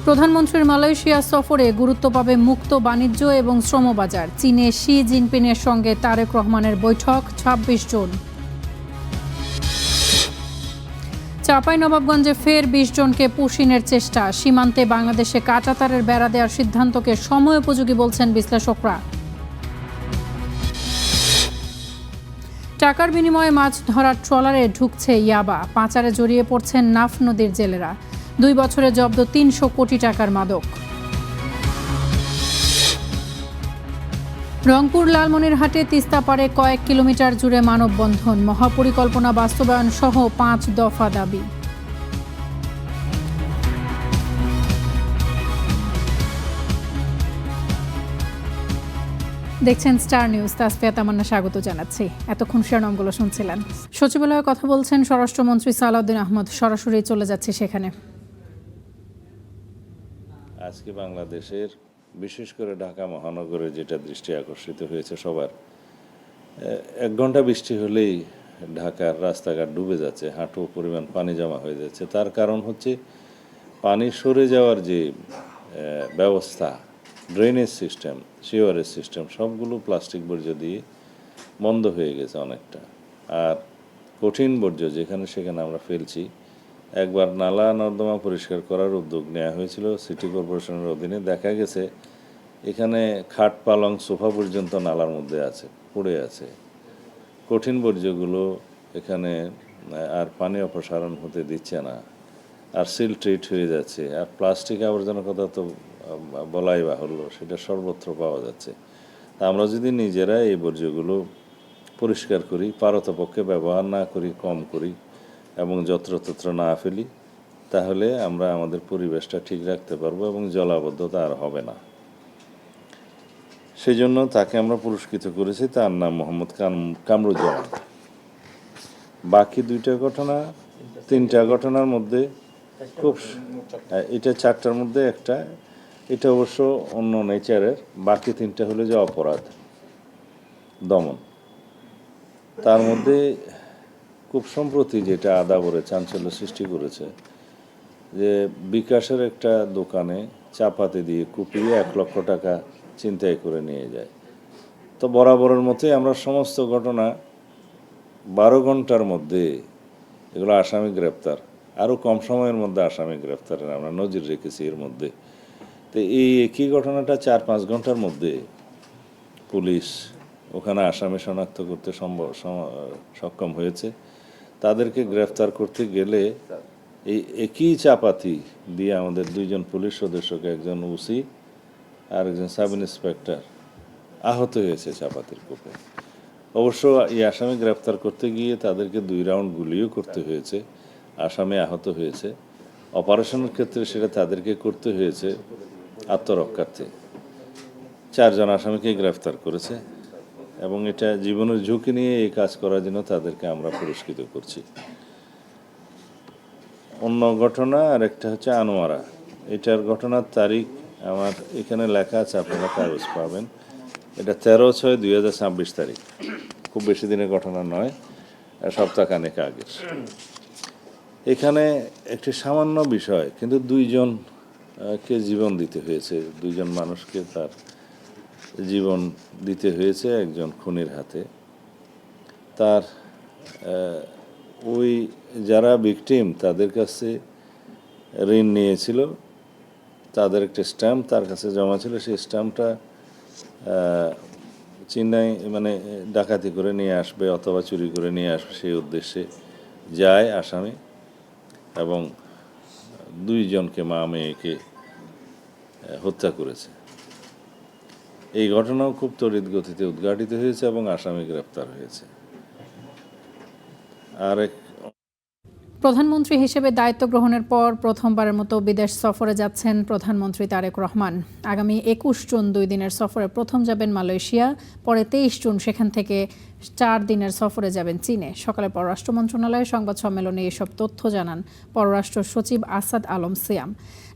প্রধানমন্ত্রীর মালয়েশিয়া সফরে গুরুত্ব পাবে মুক্ত বাণিজ্য এবং শ্রমবাজার। চীনে শি জিনপিংয়ের সঙ্গে তারেক রহমানের বৈঠক ২৬ জুন। চাঁপাইনবাবগঞ্জে ফের ২০ জনকে পুশিনের চেষ্টা। সীমান্তে বাংলাদেশে কাঁটাতারের বেড়া দেওয়ার সিদ্ধান্তকে সময়োপযোগী বলছেন বিশ্লেষকরা। টাকার বিনিময়ে মাছ ধরার ট্রলারে ঢুকছে ইয়াবা। পাচারে জড়িয়ে পড়ছেন নাফ নদীর জেলেরা। ২ বছরে জব্দ ৩০০ কোটি টাকার মাদক। রংপুর লালমনিরহাটে তিস্তা পারে কয়েক কিলোমিটার জুড়ে মানববন্ধন। মহাপরিকল্পনা বাস্তবায়ন সহ ৫ দফা দাবি। দেখছেন স্টার নিউজ। তাসফিয়া তামান্না স্বাগত জানাচ্ছি। এতক্ষণ শিরোনামগুলো শুনছিলেন। সচিবালয়ে কথা বলছেন স্বরাষ্ট্রমন্ত্রী সালাউদ্দিন আহমদ। সরাসরি চলে যাচ্ছে সেখানে। আজকে বাংলাদেশের বিশেষ করে ঢাকা মহানগরে যেটা দৃষ্টি আকর্ষিত হয়েছে সবার, ১ ঘন্টা বৃষ্টি হলেই ঢাকার রাস্তাঘাট ডুবে যাচ্ছে, হাঁটু পরিমাণ পানি জমা হয়ে যাচ্ছে। তার কারণ হচ্ছে পানি সরে যাওয়ার যে ব্যবস্থা, ড্রেনেজ সিস্টেম, সিওয়ারেজ সিস্টেম সবগুলো প্লাস্টিক বর্জ্য দিয়ে বন্ধ হয়ে গেছে অনেকটা। আর কঠিন বর্জ্য যেখানে সেখানে আমরা ফেলছি। একবার নালা নর্দমা পরিষ্কার করার উদ্যোগ নেওয়া হয়েছিল সিটি কর্পোরেশনের অধীনে। দেখা গেছে এখানে খাট পালং সোফা পর্যন্ত নালার মধ্যে আছে, পড়ে আছে। কঠিন বর্জ্যগুলো এখানে আর পানি অপসারণ হতে দিচ্ছে না, আর সিল ট্রিট হয়ে যাচ্ছে। আর প্লাস্টিক আবর্জনার কথা তো বলাই বাহুল্য, সেটা সর্বত্র পাওয়া যাচ্ছে। তা আমরা যদি নিজেরা এই বর্জ্যগুলো পরিষ্কার করি, পারতপক্ষে ব্যবহার না করি, কম করি এবং যত্রতত্র না ফেলি, তাহলে আমরা আমাদের পরিবেশটা ঠিক রাখতে পারবো এবং জলাবদ্ধতা আর হবে না। সেই জন্য তাকে আমরা পুরস্কৃত করেছি। তার নাম মোহাম্মদ কামরুজ্জামান। বাকি 2টা ঘটনা, 3টা ঘটনার মধ্যে খুব, এটা 4টার মধ্যে একটা, এটা অবশ্য অন্য নেচারের। বাকি 3টা হলো যে অপরাধ দমন। তার মধ্যে খুব সম্প্রতি যেটা আদাবরে চাঞ্চল্য সৃষ্টি করেছে, যে বিকাশের একটা দোকানে চাপাতি দিয়ে কুপিয়ে ১ লক্ষ টাকা ছিনতাই করে নিয়ে যায়। তো বরাবরের মতোই আমরা সমস্ত ঘটনা 12 ঘন্টার মধ্যে এগুলো আসামি গ্রেপ্তার, আরও কম সময়ের মধ্যে আসামি গ্রেপ্তারের আমরা নজির রেখেছি এর মধ্যে। তো এই একই ঘটনাটা 4-5 ঘন্টার মধ্যে পুলিশ ওখানে আসামি শনাক্ত করতে সক্ষম হয়েছে। তাদেরকে গ্রেফতার করতে গেলে এই একই চাপাতি দিয়ে আমাদের 2 জন পুলিশ সদস্যকে, একজন ওসি আর একজন সাব ইন্সপেক্টর আহত হয়েছে চাপাতির কোপে। অবশ্য এই আসামি গ্রেফতার করতে গিয়ে তাদেরকে 2 রাউন্ড গুলিও করতে হয়েছে, আসামি আহত হয়েছে। অপারেশনের ক্ষেত্রে সেটা তাদেরকে করতে হয়েছে আত্মরক্ষার্থে। 4 জন আসামিকে গ্রেফতার করেছে এবং এটা জীবনের ঝুঁকি নিয়ে এই কাজ করার জন্য তাদেরকে আমরা পুরস্কৃত করছি। অন্য ঘটনা আর একটা হচ্ছে আনোয়ারা। এটার ঘটনার তারিখ আমার এখানে লেখা আছে, আপনারা কাগজ পাবেন। এটা 13/6/2026 তারিখ, খুব বেশি দিনের ঘটনা নয়, সপ্তাহখানেক আগের। এখানে একটি সামান্য বিষয়, কিন্তু 2 জনকে জীবন দিতে হয়েছে, 2 জন মানুষকে তার জীবন দিতে হয়েছে একজন খুনির হাতে। তার ওই যারা ভিকটিম তাদের কাছে ঋণ নিয়েছিল, তাদের একটা স্ট্যাম্প তার কাছে জমা ছিল। সেই স্ট্যাম্পটা চেন্নাই মানে ডাকাতি করে নিয়ে আসবে অথবা চুরি করে নিয়ে আসবে, সেই উদ্দেশ্যে যায় আসামি এবং 2 জনকে, মা মেয়েকে হত্যা করেছে। এই ঘটনাও খুব তড়িৎ গতিতে উদ্ঘাটিত হয়েছে এবং আসামি গ্রেপ্তার হয়েছে। আরেক প্রধানমন্ত্রী হিসেবে দায়িত্ব গ্রহণের পর প্রথমবারের মতো বিদেশ সফরে যাচ্ছেন প্রধানমন্ত্রী তারেক রহমান। আগামী 21 জুন 2 দিনের সফরে প্রথম যাবেন মালয়েশিয়া, পরে 23 জুন সেখান থেকে 4 দিনের সফরে যাবেন চীনে। সকালে পররাষ্ট্র মন্ত্রণালয়ের সংবাদ সম্মেলনে এসব তথ্য জানান পররাষ্ট্র সচিব আসাদ আলম সিয়াম।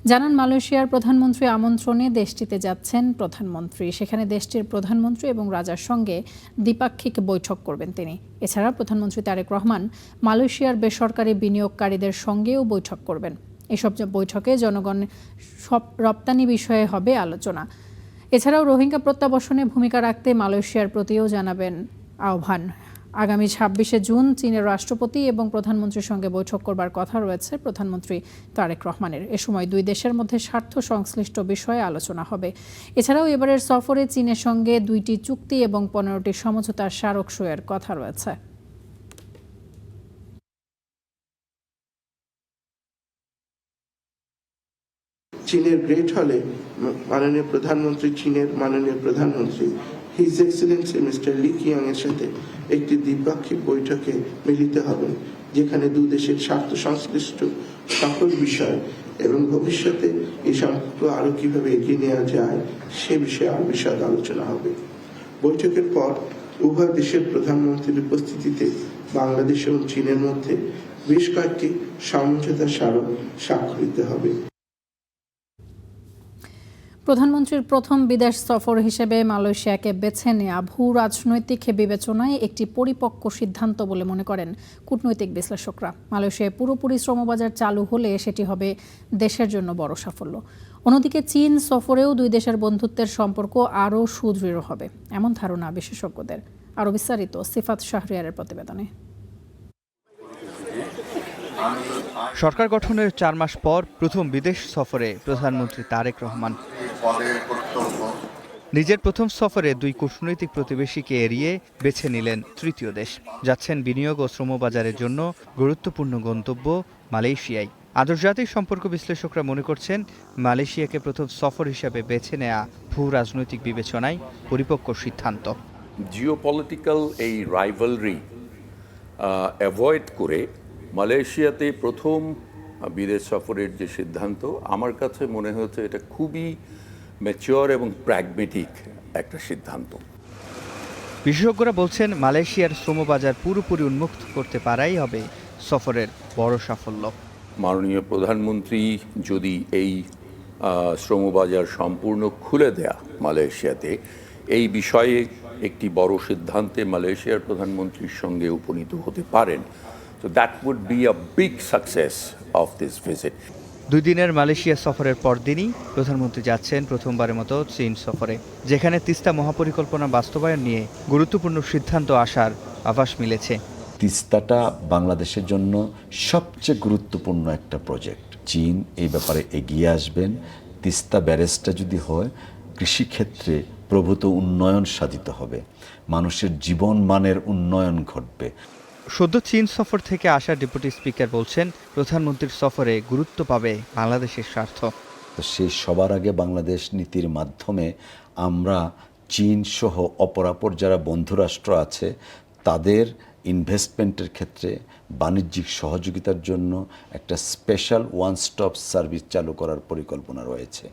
জানান, মালয়েশিয়ার প্রধানমন্ত্রী আমন্ত্রণে দেশটিতে যাচ্ছেন প্রধানমন্ত্রী। সেখানে দেশটির প্রধানমন্ত্রী এবং রাজার সঙ্গে দ্বিপাক্ষিক বৈঠক করবেন তিনি। এছাড়া প্রধানমন্ত্রী তারেক রহমান মালয়েশিয়ার বেসরকারি বিনিয়োগকারীদের সঙ্গেও বৈঠক করবেন। এসব বৈঠকে জনগণ সব রপ্তানি বিষয়ে হবে আলোচনা। এছাড়াও রোহিঙ্গা প্রত্যাবাসনে ভূমিকা রাখতে মালয়েশিয়ার প্রতিও জানাবেন আহ্বান। আগামী ২৬শে জুন চীনের রাষ্ট্রপতি এবং প্রধানমন্ত্রীর সঙ্গে বৈঠক করবার কথা রয়েছে প্রধানমন্ত্রী তারেক রহমানের। এ সময় দুই দেশের মধ্যে স্বার্থ সংশ্লিষ্ট বিষয়ে আলোচনা হবে। এছাড়াও এবারের সফরে চীনের সঙ্গে ২টি চুক্তি এবং ১৫টি সমঝোতার স্মারক সইয়ের কথা রয়েছে। চীনের গ্রেট হলে মাননীয় প্রধানমন্ত্রী চীনের মাননীয় প্রধানমন্ত্রী his Excellency mister Lee Khiang এর সাথে একটি দ্বিপাক্ষিক বৈঠকে মিলিত হবেন, যেখানে দুই দেশের স্বার্থ সংশ্লিষ্ট সকল বিষয় এবং ভবিষ্যতে এই সম্পর্ক আরো কিভাবে এগিয়ে নেওয়া যায় সে বিষয়ে আরো বিশদ আলোচনা হবে। বৈঠকের পর উভয় দেশের প্রধানমন্ত্রীর উপস্থিতিতে বাংলাদেশ এবং চীনের মধ্যে বেশ কয়েকটি সমঝোতা স্মারক স্বাক্ষরিত হবে। প্রধানমন্ত্রীর প্রথম বিদেশ সফর হিসেবে মালয়েশিয়াকে বেছে নেওয়া ভূ রাজনৈতিক বিবেচনায় একটি পরিপক্ক সিদ্ধান্ত বলে মনে করেন কূটনৈতিক বিশ্লেষকরা। মালয়েশিয়ায় পুরোপুরি শ্রমবাজার চালু হলে সেটি হবে দেশের জন্য বড় সাফল্য। অন্যদিকে চীন সফরেও দুই দেশের বন্ধুত্বের সম্পর্ক আরও সুদৃঢ় হবে এমন ধারণা বিশেষজ্ঞদের। আরও বিস্তারিত সিফাত শাহরিয়ারের প্রতিবেদনে। সরকার গঠনের ৪ মাস পর প্রথম বিদেশ সফরে প্রধানমন্ত্রী তারেক রহমান। নিজের প্রথম সফরে দুই কূটনৈতিক প্রতিবেশীকে এড়িয়ে বেছে নিলেন তৃতীয় দেশ। যাচ্ছেন বিনিয়োগ ও শ্রমবাজারের জন্য গুরুত্বপূর্ণ গন্তব্য মালয়েশিয়ায়। আন্তর্জাতিক সম্পর্ক বিশ্লেষকরা মনে করছেন মালয়েশিয়াকে প্রথম সফর হিসাবে বেছে নেওয়া ভূ রাজনৈতিক বিবেচনায় পরিপক্ক সিদ্ধান্ত। জিওপলিটিক্যাল এই রাইভালরি অ্যাভয়েড করে মালয়েশিয়াতে প্রথম বিদেশ সফরের যে সিদ্ধান্ত, আমার কাছে মনে হচ্ছে এটা খুবই ম্যাচিওর এবং প্র্যাগমেটিক একটা সিদ্ধান্ত। বিশেষজ্ঞরা বলছেন মালয়েশিয়ার শ্রমবাজার পুরোপুরি উন্মুক্ত করতে পারাই হবে সফরের বড় সাফল্য। মাননীয় প্রধানমন্ত্রী যদি এই শ্রমবাজার সম্পূর্ণ খুলে দেয়া মালয়েশিয়াতে, এই বিষয়ে একটি বড় সিদ্ধান্তে মালয়েশিয়ার প্রধানমন্ত্রীর সঙ্গে উপনীত হতে পারেন, so that would be a big success of this visit. 2 দিনের মালয়েশিয়া সফরের পরদিনই প্রধানমন্ত্রী যাচ্ছেন প্রথমবারের মতো চীন সফরে, যেখানে তিস্তা মহাপরিকল্পনা বাস্তবায়ন নিয়ে গুরুত্বপূর্ণ সিদ্ধান্ত আসার আভাস মিলেছে। তিস্তাটা বাংলাদেশের জন্য সবচেয়ে গুরুত্বপূর্ণ একটা প্রজেক্ট। চীন এই ব্যাপারে এগিয়ে আসবেন। তিস্তা ব্যারেজটা যদি হয়, কৃষিক্ষেত্রে প্রভূত উন্নয়ন সাধিত হবে, মানুষের জীবন মানের উন্নয়ন ঘটবে। সদ্য চীন সফর থেকে আসা ডেপুটি স্পিকার বলছেন প্রধানমন্ত্রীর সফরে গুরুত্ব পাবে বাংলাদেশের স্বার্থ। তো সেই সবার আগে বাংলাদেশ নীতির মাধ্যমে আমরা চীন সহ অপরাপর যারা বন্ধুরাষ্ট্র আছে তাদের ইনভেস্টমেন্টের ক্ষেত্রে বাণিজ্যিক সহযোগিতার জন্য একটা স্পেশাল ওয়ান স্টপ সার্ভিস চালু করার পরিকল্পনা রয়েছে।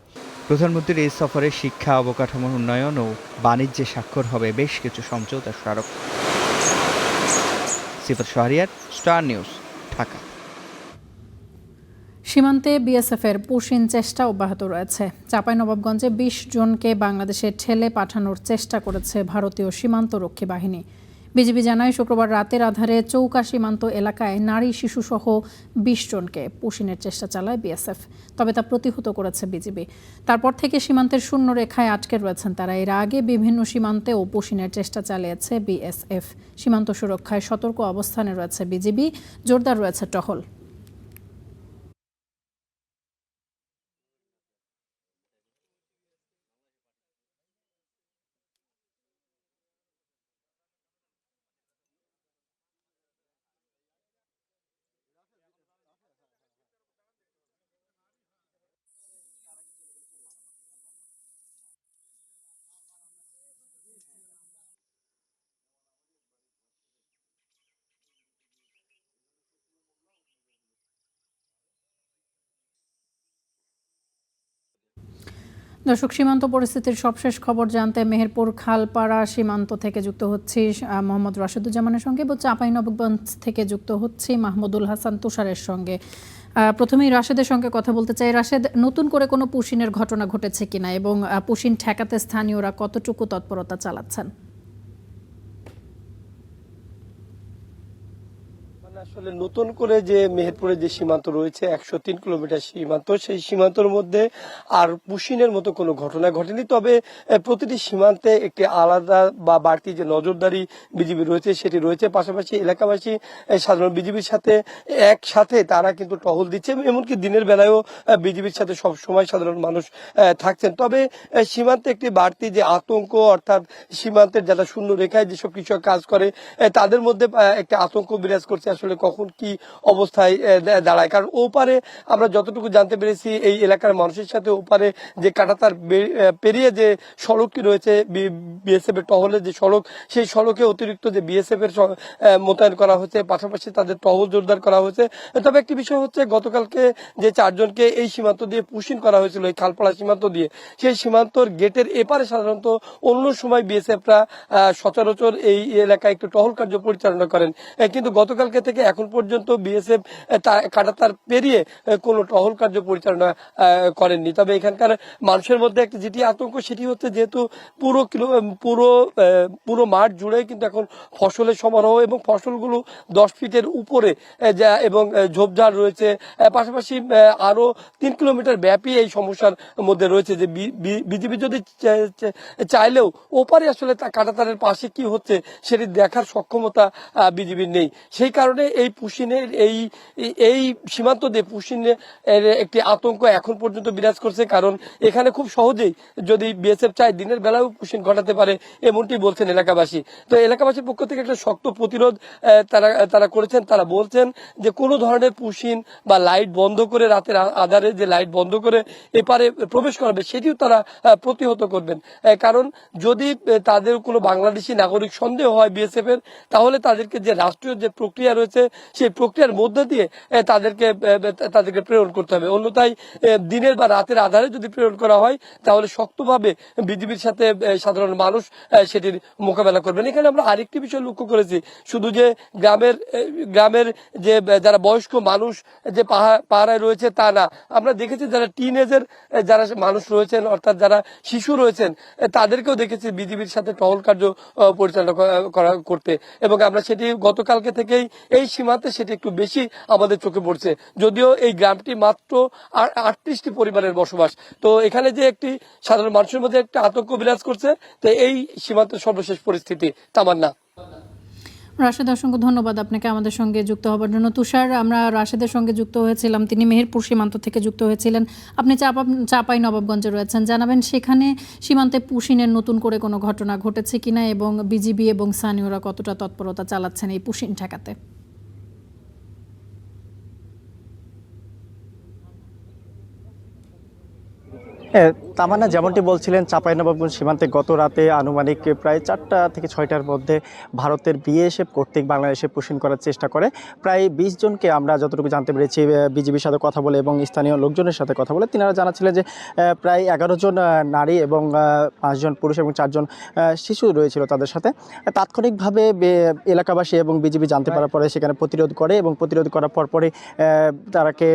প্রধানমন্ত্রীর এই সফরে শিক্ষা, অবকাঠামোর উন্নয়ন ও বাণিজ্যে স্বাক্ষর হবে বেশ কিছু সমঝোতা স্মারক। সিফাত শাহরিয়ার, স্টার নিউজ, ঢাকা। সীমান্তে বিএসএফের পুশিন চেষ্টা অব্যাহত রয়েছে। চাঁপাইনবাবগঞ্জে ২০ জনকে বাংলাদেশে ঠেলে পাঠানোর চেষ্টা করেছে ভারতীয় সীমান্তরক্ষী বাহিনী। বিজিবি জানায় শুক্রবার রাতের আধারে চৌকা সীমান্ত এলাকায় নারী শিশুসহ ২০ জনকে পুশিনের চেষ্টা চালায় বিএসএফ, তবে তা প্রতিহত করেছে বিজিবি। তারপর থেকে সীমান্তের শূন্য রেখায় আটকে রয়েছেন তারা। এর আগে বিভিন্ন সীমান্তেও পুশিনের চেষ্টা চালিয়েছে বিএসএফ। সীমান্ত সুরক্ষায় সতর্ক অবস্থানে রয়েছে বিজিবি, জোরদার রয়েছে টহল। দর্শক, সীমান্ত পরিস্থিতির সবশেষ খবর জানতে মেহেরপুর খালপাড়া সীমান্ত থেকে যুক্ত হচ্ছি মোহাম্মদ রাশেদুজ্জামানের সঙ্গে এবং চাঁপাইনবাবগঞ্জ থেকে যুক্ত হচ্ছি মাহমুদুল হাসান তুষারের সঙ্গে। প্রথমেই রাশেদের সঙ্গে কথা বলতে চাই। রাশেদ, নতুন করে কোনো পুশিনের ঘটনা ঘটেছে কিনা এবং পুশিন ঠেকাতে স্থানীয়রা কতটুকু তৎপরতা চালাচ্ছেন? আসলে নতুন করে যে মেহেরপুরের যে সীমান্ত রয়েছে 103 কিলোমিটার সীমান্ত, সেই সীমান্তর মধ্যে আর পুশিনের মতো কোনো ঘটনা ঘটেনি। তবে প্রতিটি সীমান্তে একটি আলাদা বা বাড়তি যে নজরদারি বিজিবি রয়েছে সেটি রয়েছে। পাশাপাশি এলাকাবাসী সাধারণ বিজিবির সাথে একসাথে তারা কিন্তু টহল দিচ্ছে, এমনকি দিনের বেলায়ও বিজিবির সাথে সব সময় সাধারণ মানুষ থাকছেন। তবে সীমান্তে একটি বাড়তি যে আতঙ্ক, অর্থাৎ সীমান্তের যারা শূন্য রেখায় যেসব কৃষক কাজ করে তাদের মধ্যে একটা আতঙ্ক বিরাজ করছে আসলে কখন কি অবস্থায় দাঁড়ায়। কারণ ওপারে আমরা যতটুকু জানতে পেরেছি এই এলাকার মানুষের সাথে ওপারে যে কাঁটাতার পেরিয়ে যে সড়কটি রয়েছে বিএসএফ এর টহলের যে সড়ক, সেই সড়কে অতিরিক্ত যে বিএসএফ এর মোতায়েন করা হয়েছে, পাশাপাশি তাদের টহল জোরদার করা হয়েছে। তবে একটি বিষয় হচ্ছে গতকালকে যে 4 জনকে এই সীমান্ত দিয়ে পুশিন করা হয়েছিল এই খালপাড়া সীমান্ত দিয়ে, সেই সীমান্তর গেটের এপারে সাধারণত অন্য সময় বিএসএফরা সচরাচর এই এলাকায় একটু টহল কার্য পরিচালনা করেন, কিন্তু গতকালকে থেকে এখন পর্যন্ত বিএসএফ কাঁটাতার পেরিয়ে কোনো টহল কার্য পরিচালনা করেননি। তবে এখানকার মানুষের মধ্যে একটা যেটি আতঙ্ক সেটি হচ্ছে যেহেতু পুরো মাঠ জুড়ে কিন্তু এখন ফসলের সমারোহ এবং ফসলগুলো 10 ফিটের উপরে এবং ঝোপঝাড় রয়েছে, পাশাপাশি আরো 3 কিলোমিটার ব্যাপী এই সমস্যার মধ্যে রয়েছে যে বিজিবি যদি চাইলেও ওপারে আসলে কাঁটাতারের পাশে কি হচ্ছে সেটি দেখার সক্ষমতা বিজিবির নেই। সেই কারণে এই পুশিনের এই সীমান্ত দিয়ে পুশিনের একটি আতঙ্ক এখন পর্যন্ত বিরাজ করছে। কারণ এখানে খুব সহজেই যদি বিএসএফ চায় দিনের বেলাও পুশিন ঘটাতে পারে এমনটি বলছেন এলাকাবাসী। তো এলাকাবাসীর পক্ষ থেকে একটা শক্ত প্রতিরোধ তারা করেছেন। তারা বলছেন যে কোনো ধরনের পুশিন বা লাইট বন্ধ করে রাতের আধারে যে লাইট বন্ধ করে এপারে প্রবেশ করাবে সেটিও তারা প্রতিহত করবেন। কারণ যদি তাদের কোনো বাংলাদেশি নাগরিক সন্দেহ হয় বিএসএফ এর, তাহলে তাদেরকে যে রাষ্ট্রীয় যে প্রক্রিয়া রয়েছে সেই প্রক্রিয়ার মধ্যে দিয়ে তাদেরকে প্রেরণ করতে হবে। অন্যথায় দিনের বা রাতের আধারে যদি প্রেরণ করা হয় তাহলে শক্তভাবে বিজিবির সাথে সাধারণ মানুষ সেটির মোকাবেলা করবেন। এখানে আমরা আরেকটি বিষয় লক্ষ্য করেছি, শুধু যে গ্রামের যে যারা বয়স্ক মানুষ যে পাহারায় রয়েছে তা না, আমরা দেখেছি যারা টিনেজের যারা মানুষ রয়েছেন, অর্থাৎ যারা শিশু রয়েছেন, তাদেরকেও দেখেছি বিজিবির সাথে টহল কার্য পরিচালনা করতে। এবং আমরা সেটি গতকালকে থেকেই এই সীমান্তে সেটি একটু বেশি আমাদের চোখে পড়ছে। যদিও এই গ্রামটি মাত্র 38টি পরিবারের বসবাস, তো এখানে যে একটি সাধারণ মানুষের মধ্যে একটা আতঙ্ক বিরাজ করছে, তো এই সীমান্তের সর্বশেষ পরিস্থিতি। তামান্না। রাশেদ, অসংখ্য ধন্যবাদ আপনাকে আমাদের সঙ্গে যুক্ত হবার জন্য। তুষার, আমরা রাশেদের সঙ্গে যুক্ত হয়েছিলাম, তিনি মেহেরপুর সীমান্ত থেকে যুক্ত হয়েছিলেন। আপনি চাঁপাই নবাবগঞ্জে রয়েছেন, জানাবেন সেখানে সীমান্তে পুশিনের নতুন করে কোনো ঘটনা ঘটেছে কিনা এবং বিজিবি এবং স্থানীয়রা কতটা তৎপরতা চালাচ্ছেন এই পুশিন ঠেকাতে। তামান্না, যেমনটি বলছিলেন, চাঁপাইনবাবগঞ্জ সীমান্তে গত রাতে আনুমানিক প্রায় 4টা থেকে 6টার মধ্যে ভারতের বিএসএফ কর্তৃক বাংলাদেশে পুশিন করার চেষ্টা করে। প্রায় 20 জনকে আমরা যতটুকু জানতে পেরেছি বিজিবির সাথে কথা বলে এবং স্থানীয় লোকজনের সাথে কথা বলে, তিনারা জানাচ্ছিলেন যে প্রায় 11 জন নারী এবং 5 জন পুরুষ এবং 4 জন শিশু রয়েছিল তাদের সাথে। তাৎক্ষণিকভাবে এলাকাবাসী এবং বিজিবি জানতে পারার পরে সেখানে প্রতিরোধ করে এবং প্রতিরোধ করার পরে তারাকে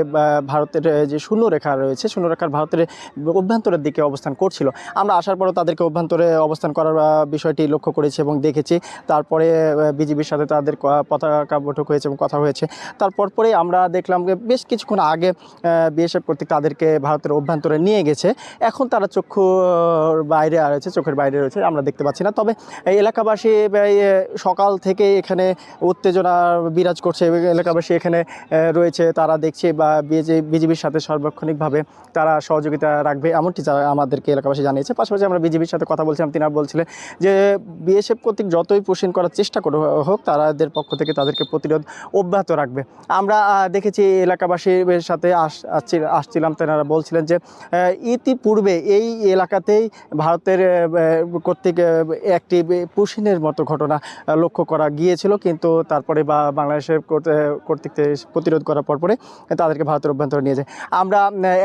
ভারতের যে শূন্যরেখা রয়েছে, শূন্যরেখার ভারতের অভ্যন্তরের দিকে অবস্থান করছিল। আমরা আসার পরও তাদেরকে অভ্যন্তরে অবস্থান করার বিষয়টি লক্ষ্য করেছি এবং দেখেছি। তারপরে বিজিবির সাথে তাদের পতাকা বৈঠক হয়েছে এবং কথা হয়েছে। তারপরে আমরা দেখলাম যে বেশ কিছুক্ষণ আগে বিএসএফ কর্তৃক তাদেরকে ভারতের অভ্যন্তরে নিয়ে গেছে। এখন তারা চোখের বাইরে রয়েছে, আমরা দেখতে পাচ্ছি না। তবে এলাকাবাসী সকাল থেকে এখানে উত্তেজনা বিরাজ করছে, এলাকাবাসী এখানে রয়েছে, তারা দেখছে বা বিজিবির সাথে সার্বক্ষণিকভাবে তারা সহযোগিতা রাখবে এমনটি আমাদেরকে এলাকাবাসী জানিয়েছে। পাশাপাশি আমরা বিজিবির সাথে কথা বলছিলাম, তিনারা বলছিলেন যে বিএসএফ কর্তৃক যতই পুশিন করার চেষ্টা হোক তাদের পক্ষ থেকে তাদেরকে প্রতিরোধ অব্যাহত রাখবে। আমরা দেখেছি এলাকাবাসীর সাথে আসছিলাম, তেনারা বলছিলেন যে ইতিপূর্বে এই এলাকাতেই ভারতের কর্তৃক একটি পুশিনের মতো ঘটনা লক্ষ্য করা গিয়েছিল, কিন্তু তারপরে বাংলাদেশের কর্তৃক প্রতিরোধ করার পরে তাদেরকে ভারতের অভ্যন্তরে নিয়ে যায়। আমরা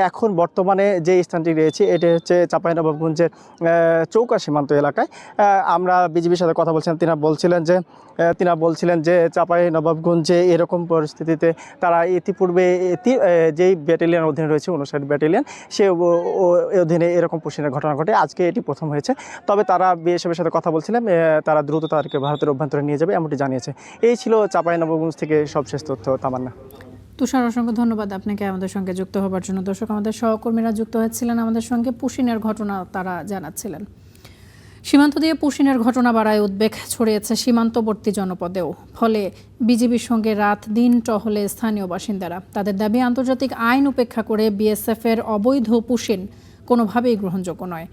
এখন বর্তমানে যে স্থানটি রয়েছে, এটি হচ্ছে চাঁপাইনবাবগঞ্জের চৌকা সীমান্ত এলাকায়। আমরা বিজিবির সাথে কথা বলছিলাম, তিনা বলছিলেন যে চাঁপাইনবাবগঞ্জে এরকম পরিস্থিতিতে তারা ইতিপূর্বে যেই ব্যাটালিয়নের অধীনে রয়েছে 59 ব্যাটালিয়ন, সে অধীনে এরকম পুশিনের ঘটনা ঘটে। আজকে এটি প্রথম হয়েছে। তবে তারা বিএসএফের সাথে কথা বলছিলেন, তারা দ্রুত তাদেরকে ভারতের অভ্যন্তরে নিয়ে যাবে এমনটি জানিয়েছে। এই ছিল চাঁপাইনবাবগঞ্জ থেকে সবশেষ তথ্য। তামান্না। তুষার, অসংখ্য ধন্যবাদ আপনাকে আমাদের সঙ্গে যুক্ত হবার জন্য। দর্শক, আমাদের সহকর্মীরা যুক্ত হয়েছিলেন আমাদের সঙ্গে, পুশিনের ঘটনা তারা জানাচ্ছিলেন। সীমান্ত দিয়ে পুশিনের ঘটনা বাড়ায় উদ্বেগ ছড়িয়েছে সীমান্তবর্তী জনপদেও। ফলে বিজিবির সঙ্গে রাত দিন টহলে স্থানীয় বাসিন্দারা। তাদের দাবি, আন্তর্জাতিক আইন উপেক্ষা করে বিএসএফের অবৈধ পুশিন কোনোভাবেই গ্রহণযোগ্য নয়।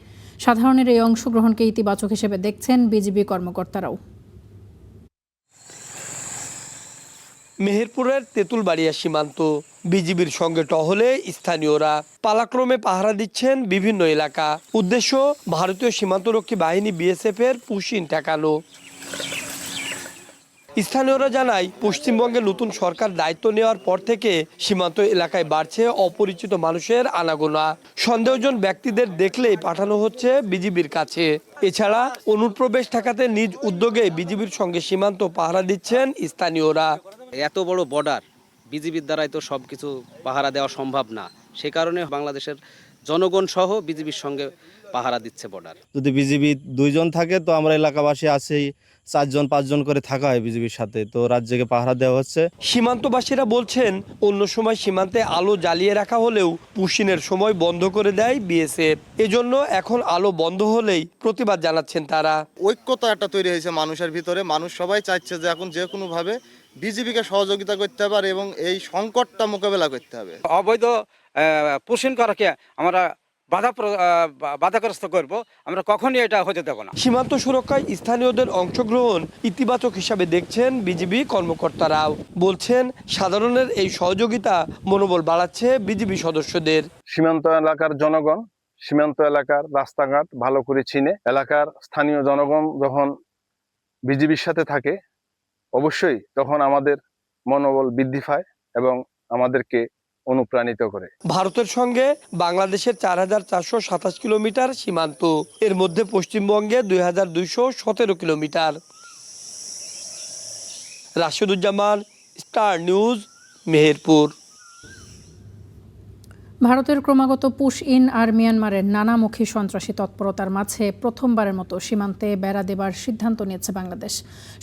সাধারণের এই অংশগ্রহণকে ইতিবাচক হিসেবে দেখছেন বিজিবি কর্মকর্তারাও। মেহেরপুরের তেঁতুলবাড়িয়া সীমান্ত, বিজিবির সঙ্গে টহলে স্থানীয়রা পালাক্রমে পাহারা দিচ্ছেন বিভিন্ন এলাকা। উদ্দেশ্য ভারতীয় সীমান্তরক্ষী বাহিনী বিএসএফ এর পুশিন ঠেকানো। স্থানীয়রা জানায়, পশ্চিমবঙ্গে নতুন সরকার দায়িত্ব নেওয়ার পর থেকে সীমান্ত এলাকায় বাড়ছে অপরিচিত মানুষের আনাগোনা। সন্দেহজন ব্যক্তিদের দেখলেই পাঠানো হচ্ছে বিজিবির কাছে। এছাড়া অনুপ্রবেশ ঠেকাতে নিজ উদ্যোগে বিজিবির সঙ্গে সীমান্ত পাহারা দিচ্ছেন স্থানীয়রা। এত বড় বর্ডার, বিজিবির দ্বারাই তো সব কিছু পাহারা দেওয়া সম্ভব না। সে কারণে বাংলাদেশের জনগণ সহ বিজিবির সঙ্গে পাহারা দিচ্ছে বর্ডার। যদি বিজিবি 2 জন থাকে তো আমরা এলাকাবাসী আছি 4 জন 5 জন করে থাকা হয় বিজিবির সাথে, তো রাত জেগে পাহারা দেওয়া হচ্ছে। সীমান্তবাসীরা বলছেন, অন্য সময় সীমান্তে আলো জ্বালিয়ে রাখা হলেও পুশিনের সময় বন্ধ করে দেয় বিএসএফ। এজন্য এখন আলো বন্ধ হলেই প্রতিবাদ জানাচ্ছেন তারা। ঐক্যতা একটা তৈরি হয়েছে মানুষের ভিতরে। মানুষ সবাই চাইছে যে এখন যে কোনোভাবে বিজিবিকে সহযোগিতা করতে হবে এবং এই সংকটটা মোকাবেলা করতে হবে। অবৈধ পুশিন করাকে আমরা বাধাগ্রস্ত করব, আমরা কখনই এটা হতে দেব না। সীমান্ত সুরক্ষায় স্থানীয়দের অংশগ্রহণ ইতিবাচক হিসাবে দেখছেন বিজিবি কর্মকর্তারাও। বলছেন, সাধারণের এই সহযোগিতা মনোবল বাড়াচ্ছে বিজিবি সদস্যদের। সীমান্ত এলাকার জনগণ সীমান্ত এলাকার রাস্তাঘাট ভালো করে চিনে। এলাকার স্থানীয় জনগণ যখন বিজিবির সাথে থাকে, অবশ্যই তখন আমাদের মনোবল বৃদ্ধি পায় এবং আমাদেরকে অনুপ্রাণিত করে। ভারতের সঙ্গে বাংলাদেশের 4427 কিলোমিটার সীমান্ত, এর মধ্যে পশ্চিমবঙ্গে 2217 kilometre. Rasheduzzaman, star news, Meherpur. ভারতের ক্রমাগত পুশ ইন আর মিয়ানমারের নানামুখী সন্ত্রাসী তৎপরতার মাঝে প্রথমবারের মতো সীমান্তে বেড়া দেবার সিদ্ধান্ত নিয়েছে বাংলাদেশ।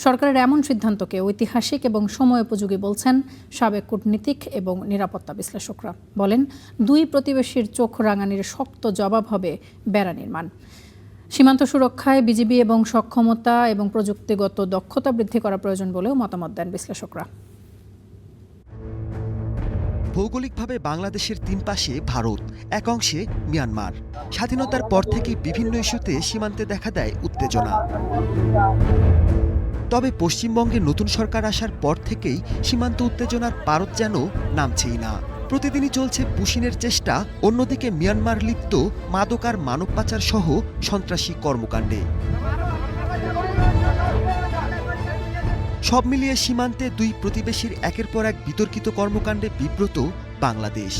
সরকারের এমন সিদ্ধান্তকে ঐতিহাসিক এবং সময়োপযোগী বলছেন সাবেক কূটনীতিক এবং নিরাপত্তা বিশ্লেষকরা। বলেন, 2 প্রতিবেশীর চোখ রাঙানির শক্ত জবাব হবে বেড়া নির্মাণ। সীমান্ত সুরক্ষায় বিজিবি এবং সক্ষমতা এবং প্রযুক্তিগত দক্ষতা বৃদ্ধি করা প্রয়োজন বলেও মতামত দেন বিশ্লেষকরা। ভৌগোলিকভাবে বাংলাদেশের 3 পাশে ভারত, এক অংশে মিয়ানমার। স্বাধীনতার পর থেকে বিভিন্ন ইস্যুতে সীমান্তে দেখা দেয় উত্তেজনা। তবে পশ্চিমবঙ্গে নতুন সরকার আসার পর থেকেই সীমান্ত উত্তেজনার পারদ যেন নামছেই না। প্রতিদিনই চলছে পুশিনের চেষ্টা, অন্যদিকে মিয়ানমার লিপ্ত মাদক আর মানব পাচার সহ সন্ত্রাসী কর্মকাণ্ডে। সব মিলিয়ে সীমান্তে 2 প্রতিবেশীর একের পর এক বিতর্কিত কর্মকাণ্ডে বিব্রত বাংলাদেশ।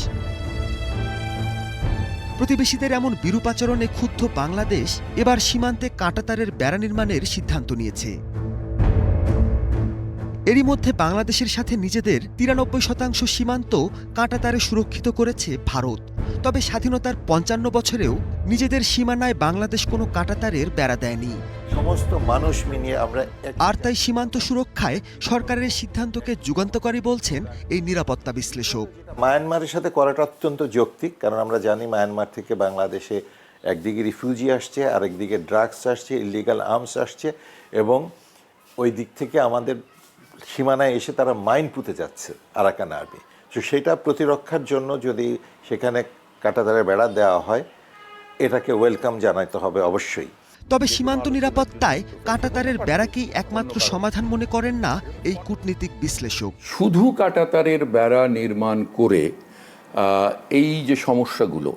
প্রতিবেশীদের এমন বিরূপ আচরণে ক্ষুব্ধ বাংলাদেশ এবার সীমান্তে কাঁটাতারের বেড়া নির্মাণের সিদ্ধান্ত নিয়েছে। এরই মধ্যে বাংলাদেশের সাথে নিজেদের 93% সীমান্ত কাঁটাতারে সুরক্ষিত করেছে ভারত। তবে স্বাধীনতার 55 বছরেও নিজেদের সীমানায় বাংলাদেশ কোনো কাঁটাতারের বেড়া দেয়নি। সমস্ত মানুষ মিলিয়ে আমরা আর তাই সীমান্ত সুরক্ষায় সরকারের সিদ্ধান্তকে যুগান্তকারী বলছেন এই নিরাপত্তা বিশ্লেষক। মায়ানমারের সাথে করাটা অত্যন্ত যৌক্তিক, কারণ আমরা জানি মায়ানমার থেকে বাংলাদেশে একদিকে রিফিউজি আসছে, আরেকদিকে ড্রাগস আসছে, ইলিগাল আর্মস আসছে, এবং ওই দিক থেকে আমাদের সীমানায় এসে তারা মাইন পুঁতে যাচ্ছে আরাকান আর্মি। তো সেটা প্রতিরক্ষার জন্য যদি সেখানে কাঁটাতারের বেড়া দেওয়া হয়, এটাকে ওয়েলকাম জানাতে হবে অবশ্যই। তবে সীমান্ত নিরাপত্তায় কাঁটাতারের বেড়াকেই একমাত্র সমাধান মনে করেন না এই কূটনীতিক বিশ্লেষক। শুধু কাঁটাতারের বেড়া নির্মাণ করে এই যে সমস্যাগুলো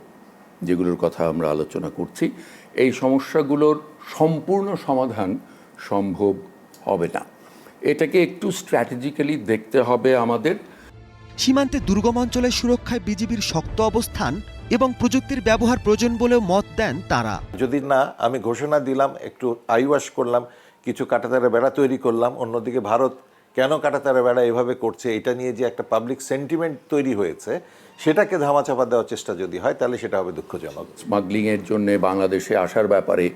যেগুলোর কথা আমরা আলোচনা করছি, এই সমস্যাগুলোর সম্পূর্ণ সমাধান সম্ভব হবে না। এটাকে একটু স্ট্র্যাটেজিক্যালি দেখতে হবে আমাদের। সীমান্তে দুর্গম অঞ্চলের সুরক্ষায় বিজিবির শক্ত অবস্থান এবং প্রযুক্তির ব্যবহার প্রয়োজন বলেও মত দেন তারা। যদি না আমি ঘোষণা দিলাম, একটু আইওয়াশ করলাম, কিছু কাঁটাতারের বেড়া তৈরি করলাম, অন্যদিকে ভারত কেন কাঁটাতারের বেড়া এভাবে করছে এটা নিয়ে যে একটা পাবলিক সেন্টিমেন্ট তৈরি হয়েছে সেটাকে ধামাচাপা দেওয়ার চেষ্টা যদি হয় তাহলে সেটা হবে দুঃখজনক। স্মাগলিংয়ের জন্য বাংলাদেশে আসার ব্যাপারে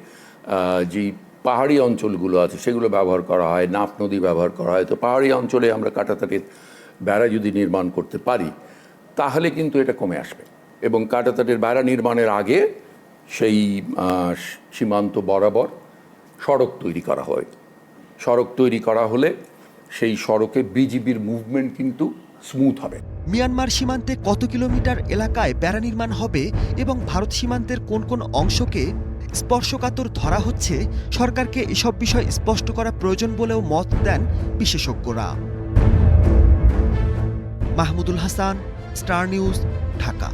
যে পাহাড়ি অঞ্চলগুলো আছে সেগুলো ব্যবহার করা হয়, নাফ নদী ব্যবহার করা হয়। তো পাহাড়ি অঞ্চলে আমরা কাঁটাতারের বেড়া যদি নির্মাণ করতে পারি তাহলে কিন্তু এটা কমে আসবে, এবং কাঁটাতারের বেড়া নির্মাণের আগে সেই সীমান্ত বরাবর সড়ক তৈরি করা হয়। সড়ক তৈরি করা হলে সেই সড়কে বিজিবির মুভমেন্ট কিন্তু স্মুথ হবে। মিয়ানমার সীমান্তে কত কিলোমিটার এলাকায় বেড়া নির্মাণ হবে এবং ভারত সীমান্তের কোন কোন অংশকে স্পর্শকাতর ধরা হচ্ছে, সরকারকে এসব বিষয় স্পষ্ট করা প্রয়োজন বলেও মত দেন বিশেষজ্ঞরা। Mahmudul Hasan, star news, Dhaka.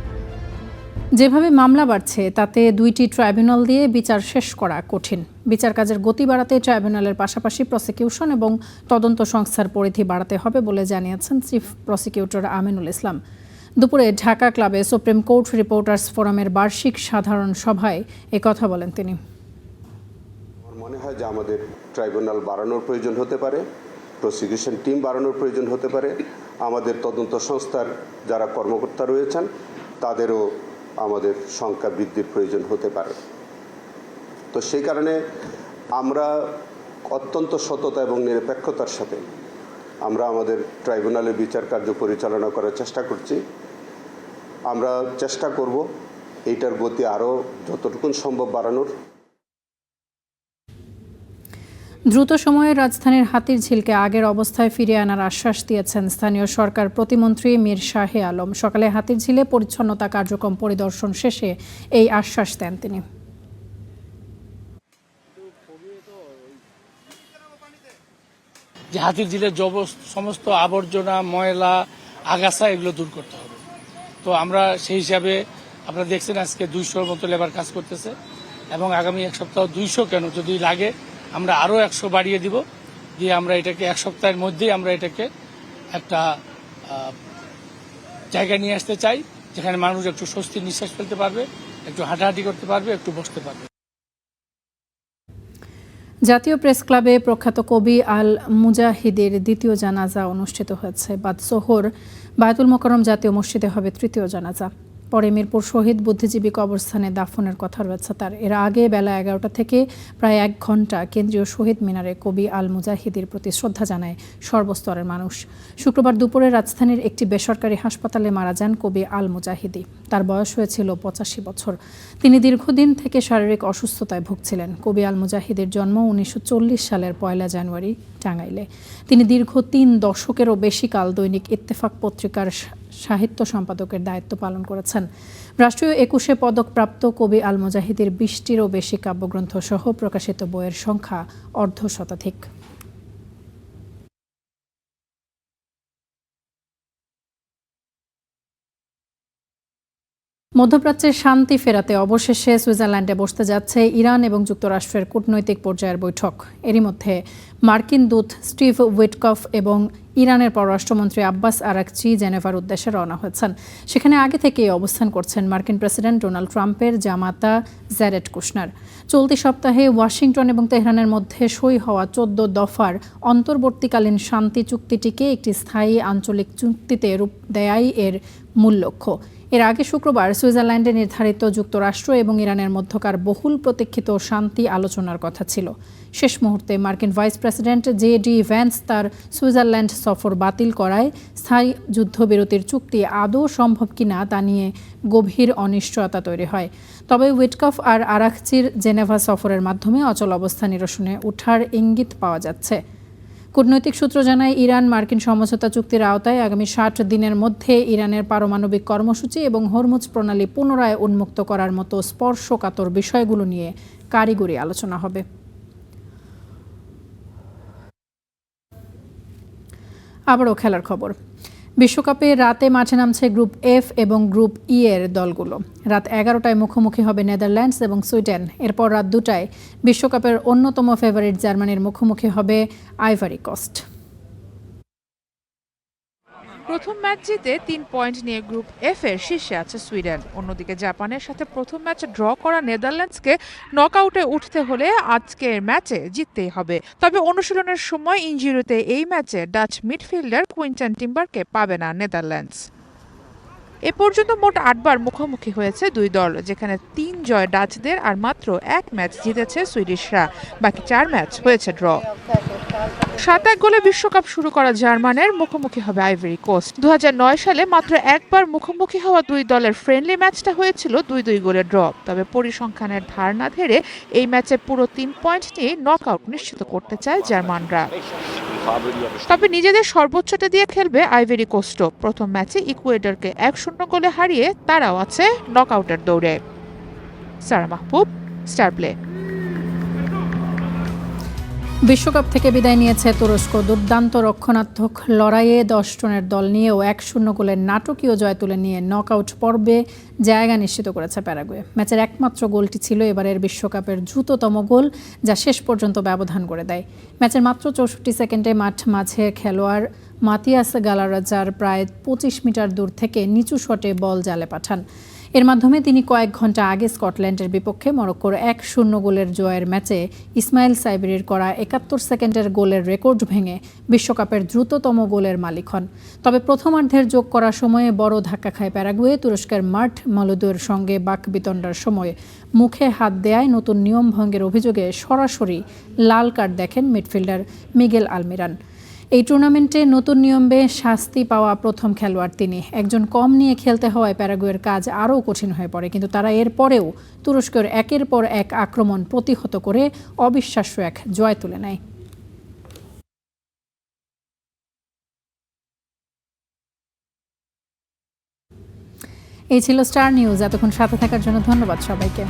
যেভাবে মামলা বাড়ছে তাতে 2টি ট্রাইব্যুনাল দিয়ে বিচার শেষ করা কঠিন। বিচার কাজের গতি বাড়াতে ট্রাইব্যুনালের পাশাপাশি প্রসিকিউশন এবং তদন্ত সংস্থার পরিধি বাড়াতে হবে বলে জানিয়েছেন চিফ প্রসিকিউটর আমিনুল ইসলাম। দুপুরে ঢাকা ক্লাবে সুপ্রিম কোর্ট রিপোর্টার্স ফোরামের বার্ষিক সাধারণ সভায় একথা বলেন তিনি। আমার মনে হয় যে আমাদের ট্রাইব্যুনাল বাড়ানোর প্রয়োজন হতে পারে, প্রসিকিউশন টিম বাড়ানোর প্রয়োজন হতে পারে, আমাদের তদন্ত সংস্থার যারা কর্মকর্তা রয়েছেন তাদেরও আমাদের সংখ্যা বৃদ্ধির প্রয়োজন হতে পারে। তো সেই কারণে আমরা অত্যন্ত সততা এবং নিরপেক্ষতার সাথে আমরা আমাদের ট্রাইব্যুনালের বিচার কার্য পরিচালনা করার চেষ্টা করছি। আমরা চেষ্টা করব এইটার গতি আরও যতটুকু সম্ভব বাড়ানোর। দ্রুত সময়ে রাজধানীর হাতিরঝিলকে আগের অবস্থায় ফিরিয়ে আনার আশ্বাস দিয়েছেন স্থানীয় সরকার প্রতিমন্ত্রী মীর শাহে আলম। সকালে হাতিরঝিলে পরিচ্ছন্নতা কার্যক্রম পরিদর্শন শেষে এই আশ্বাস দেন তিনি। যে হাতিরঝিলের সমস্ত আবর্জনা, ময়লা, আগাছা এগুলো দূর করতে হবে। তো আমরা সেই হিসাবে আপনারা দেখছেন আজকে 200 মতো লেবার কাজ করতেছে, এবং আগামী এক সপ্তাহ 200 কেন যদি লাগে আমরা আরও 100 বাড়িয়ে দিব, দিয়ে আমরা এটাকে এক সপ্তাহের মধ্যেই আমরা এটাকে একটা জায়গায় নিয়ে আসতে চাই যেখানে মানুষ একটু স্বস্তির নিঃশ্বাস ফেলতে পারবে, একটু হাঁটাহাঁটি করতে পারবে, একটু বসতে পারবে। জাতীয় প্রেস ক্লাবে প্রখ্যাত কবি আল মুজাহিদের দ্বিতীয় জানাজা অনুষ্ঠিত হয়েছে। বাদ জোহর বায়তুল মোকাররম জাতীয় মসজিদে হবে তৃতীয় জানাজা। পরে মিরপুর শহীদ বুদ্ধিজীবী কবরস্থানে দাফনের কথা রয়েছে তার। এর আগে বেলা 11টা থেকে প্রায় 1 ঘণ্টা কেন্দ্রীয় শহীদ মিনারে কবি আল মুজাহিদের প্রতি শ্রদ্ধা জানায় সর্বস্তরের মানুষ। শুক্রবার দুপুরে রাজধানীর একটি বেসরকারি হাসপাতালে মারা যান কবি আল মুজাহিদি। তার বয়স হয়েছিল 85 বছর। তিনি দীর্ঘদিন থেকে শারীরিক অসুস্থতায় ভুগছিলেন। কবি আল মুজাহিদের জন্ম 1940 সালের 1 জানুয়ারি টাঙ্গাইলে। তিনি দীর্ঘ 3 দশকেরও বেশি কাল দৈনিক ইত্তেফাক পত্রিকার সাহিত্য সম্পাদকের দায়িত্ব পালন করেছেন। রাষ্ট্রীয় 21 পদকপ্রাপ্ত কবি আল মুজাহিদের 20টিরও বেশি কাব্যগ্রন্থ সহ প্রকাশিত বইয়ের সংখ্যা অর্ধশতাধিক। মধ্যপ্রাচ্যের শান্তি ফেরাতে অবশেষে সুইজারল্যান্ডে বসতে যাচ্ছে ইরান এবং যুক্তরাষ্ট্রের কূটনৈতিক পর্যায়ের বৈঠক। এরই মধ্যে মার্কিন দূত স্টিভ উইটকফ এবং ইরানের পররাষ্ট্রমন্ত্রী আব্বাস আরাকচি জেনেভার উদ্দেশ্যে রওনা হয়েছেন। সেখানে আগে থেকেই অবস্থান করছেন মার্কিন প্রেসিডেন্ট ডোনাল্ড ট্রাম্পের জামাতা জ্যারেড কুশনার। চলতি সপ্তাহে ওয়াশিংটন এবং তেহরানের মধ্যে সই হওয়া 14 দফার অন্তর্বর্তীকালীন শান্তি চুক্তিটিকে একটি স্থায়ী আঞ্চলিক চুক্তিতে রূপ দেয়াই এর মূল লক্ষ্য। এর আগে শুক্রবার সুইজারল্যান্ডে নির্ধারিত যুক্তরাষ্ট্র এবং ইরানের মধ্যকার বহুল প্রতীক্ষিত শান্তি আলোচনার কথা ছিল। শেষ মুহূর্তে মার্কিন ভাইস প্রেসিডেন্ট জে.ডি. ভ্যান্স তার সুইজারল্যান্ড সফর বাতিল করায় স্থায়ী যুদ্ধবিরতির চুক্তি আদৌ সম্ভব কিনা তা নিয়ে গভীর অনিশ্চয়তা তৈরি হয়। তবে উইটকফ আর আরাকচির জেনেভা সফরের মাধ্যমে অচল অবস্থা নিরসনে ওঠার ইঙ্গিত পাওয়া যাচ্ছে। কূটনৈতিক সূত্র জানায় ইরান মার্কিন সমঝোতা চুক্তির আওতায় আগামী 60 দিনের মধ্যে ইরানের পারমাণবিক কর্মসূচি এবং হরমুজ প্রণালী পুনরায় উন্মুক্ত করার মতো স্পর্শকাতর বিষয়গুলো নিয়ে কারিগরি আলোচনা হবে। আবারও খেলার খবর। বিশ্বকাপে রাতে মাঠে নামছে গ্রুপ এফ এবং গ্রুপ ই এর দলগুলো। রাত 11টায় মুখোমুখি হবে নেদারল্যান্ডস এবং সুইডেন। এরপর রাত 2টায় বিশ্বকাপের অন্যতম ফেভারিট জার্মানির মুখোমুখি হবে আইভরি কোস্ট। প্রথম ম্যাচ জিতে 3 পয়েন্ট নিয়ে গ্রুপ এফ এর শীর্ষে আছে সুইডেন। অন্যদিকে জাপানের সাথে প্রথম ম্যাচ ড্র করা নেদারল্যান্ডসকে নকআউটে উঠতে হলে আজকের ম্যাচে জিততেই হবে। তবে অনুশীলনের সময় ইনজুরিতে এই ম্যাচে ডাচ মিডফিল্ডার কুইন্টন টিম্বারকে পাবে না নেদারল্যান্ডস। এ পর্যন্ত মোট 8 বার মুখোমুখি হয়েছে দুই দল, যেখানে 3 জয় ডাচদের আর মাত্র 1 ম্যাচ জিতেছে সুইডিশরা। বাকি 4 ম্যাচ হয়েছে ড্র। 7-1 গোলে বিশ্বকাপ শুরু করা জার্মানের মুখোমুখি হবে আইভরি কোস্ট। 2009 সালে মাত্র একবার মুখোমুখি হওয়া দুই দলের ফ্রেন্ডলি ম্যাচটা হয়েছিল 2-2 গোলে ড্র। তবে পরিসংখ্যানের ধার না ধরে এই ম্যাচে পুরো 3 পয়েন্ট নিয়ে নকআউট নিশ্চিত করতে চায় জার্মানরা। তবে নিজেদের সর্বোচ্চটা দিয়ে খেলবে আইভরি কোস্টও। প্রথম ম্যাচে ইকুয়েডরকে 1-0 গোলে হারিয়ে তারাও আছে নকআউটের দৌড়ে। সারা মাহবুব, স্টার প্লে। বিশ্বকাপ থেকে বিদায় নিয়েছে তুরস্ক। দুর্দান্ত রক্ষণাত্মক লড়াইয়ে 10 জনের দল নিয়েও 1-0 গোলের নাটকীয় জয় তুলে নিয়ে নকআউট পর্বে জায়গা নিশ্চিত করেছে প্যারাগুয়ে। ম্যাচের একমাত্র গোলটি ছিল এবারের বিশ্বকাপের দ্রুততম গোল, যা শেষ পর্যন্ত ব্যবধান করে দেয়। ম্যাচের মাত্র 64 সেকেন্ডে মাঠ মাঝে খেলোয়াড় মাতিয়াস গালারাজার প্রায় 25 মিটার দূর থেকে নিচু শটে বল জালে পাঠান। এর মাধ্যমে তিনি কয়েক ঘন্টা আগে স্কটল্যান্ডের বিপক্ষে মরক্কোর 1-0 গোলের জয়ের ম্যাচে ইসমাইল সাইবিরির করা 71 সেকেন্ডের গোলের রেকর্ড ভেঙে বিশ্বকাপের দ্রুততম গোলের মালিক হন। তবে প্রথমার্ধের যোগ করার সময়ে বড় ধাক্কা খায় প্যারাগুয়ে। তুরস্কের মার্ট মালুদুর সঙ্গে বাকবিতণ্ডার সময় মুখে হাত দেয়ায় নতুন নিয়ম ভঙ্গের অভিযোগে সরাসরি লাল কার্ড দেখেন মিডফিল্ডার মিগেল আলমিরান। এই টুর্নামেন্টে নতুন নিয়মে শাস্তি পাওয়া প্রথম খেলোয়াড় তিনি। একজন কম নিয়ে খেলতে হওয়ায় প্যারাগুয়ের কাজ আরও কঠিন হয়ে পড়ে, কিন্তু তারা এরপরেও তুরস্কের একের পর এক আক্রমণ প্রতিহত করে অবিশ্বাস্য এক জয় তুলে নেয়। এই ছিল স্টার নিউজ। এতক্ষণ সাথে থাকার জন্য ধন্যবাদ সবাইকে।